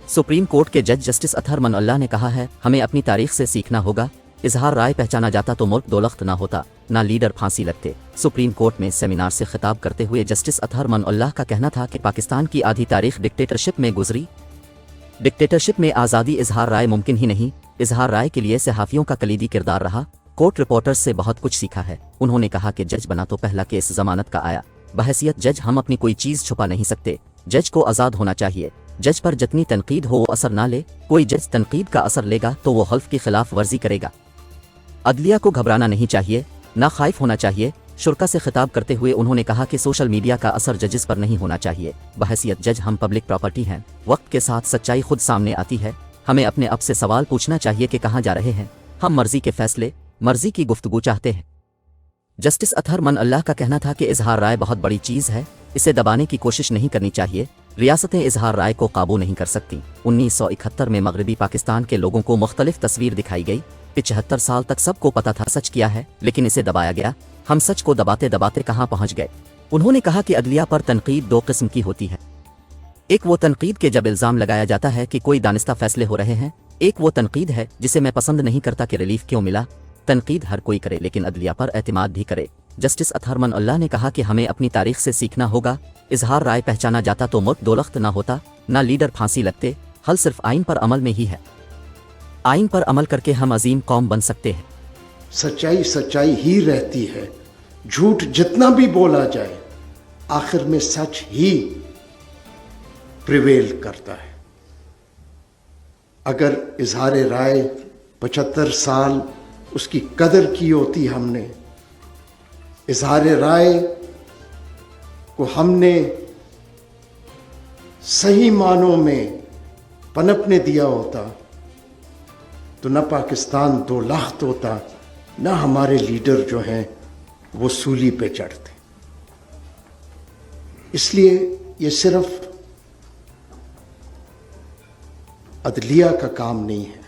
Supreme court के जज justice Athar मन अल्लाह ने कहा है, हमें अपनी तारीख से सीखना होगा। इजहार राय पहचाना जाता तो मुल्क दोलख्त ना होता, ना लीडर फांसी लगते। सुप्रीम कोर्ट में सेमिनार से खिताब करते हुए जस्टिस अतहर मन अल्लाह का कहना था कि पाकिस्तान की आधी तारीख डिक्टेटरशिप में गुजरी। डिक्टेटरशिप में आज़ादी इजहार राय मुमकिन ही नहीं। इजहार राय के लिए सहाफ़ियों का कलीदी किरदार रहा। कोर्ट रिपोर्टर्स से बहुत कुछ सीखा है। उन्होंने कहा कि जज बना तो पहला केस जमानत का आया। बहैसियत जज हम अपनी कोई चीज़ छुपा नहीं सकते। जज को आज़ाद होना चाहिए। जज पर जितनी तनकीद हो वो असर ना ले। कोई जज तनकीद का असर लेगा तो वो हल्फ की खिलाफ वर्जी करेगा। अदलिया को घबराना नहीं चाहिए, ना खाइफ होना चाहिए। शुरका से खिताब करते हुए उन्होंने कहा कि सोशल मीडिया का असर जजेस पर नहीं होना चाहिए। बहैसियत जज हम पब्लिक प्रॉपर्टी हैं। वक्त के साथ सच्चाई खुद सामने आती है। हमें अपने आप से सवाल पूछना चाहिए कि कहाँ जा रहे हैं। हम मर्जी के फैसले, मर्जी की गुफ्तगू चाहते हैं। जस्टिस अतहर मन अल्लाह का कहना था कि इजहार राय बहुत बड़ी चीज़ है, इसे दबाने की कोशिश नहीं करनी चाहिए। रियासतें इजहार राय को काबू नहीं कर सकती। 1971 में मगरबी पाकिस्तान के लोगों को मुख्तलिफ तस्वीर दिखाई गई। 75 साल तक सबको पता था सच क्या है, लेकिन इसे दबाया गया। हम सच को दबाते दबाते कहाँ पहुँच गए। उन्होंने कहा कि अदलिया पर तनकीद दो किस्म की होती है। एक वो तनकीद के जब इल्ज़ाम लगाया जाता है कि कोई दानिस्ता फैसले हो रहे हैं। एक वो तनकीद है जिसे मैं पसंद नहीं करता कि रिलीफ क्यों मिला। तनकीद हर कोई करे, लेकिन अदलिया पर एतमाद भी करे। जस्टिस अतहर मन अल्लाह ने कहा कि हमें अपनी तारीख से सीखना होगा। इजहार राय पहचाना जाता तो मुल्क दोलख्त ना होता, ना लीडर फांसी लगते। हल सिर्फ आइन पर अमल में ही है। आइन पर अमल करके हम अजीम कौम बन सकते हैं। सच्चाई सच्चाई ही रहती है। झूठ जितना भी बोला जाए, आखिर में सच ही प्रिवेल करता है। अगर इजहार राय 75 साल उसकी कदर की होती, हमने इजहार राय को हमने सही मानों में पनपने दिया होता, तो न पाकिस्तान दो लाख्त होता, न हमारे लीडर जो हैं वो सूली पे चढ़ते। इसलिए ये सिर्फ अदलिया का काम नहीं है।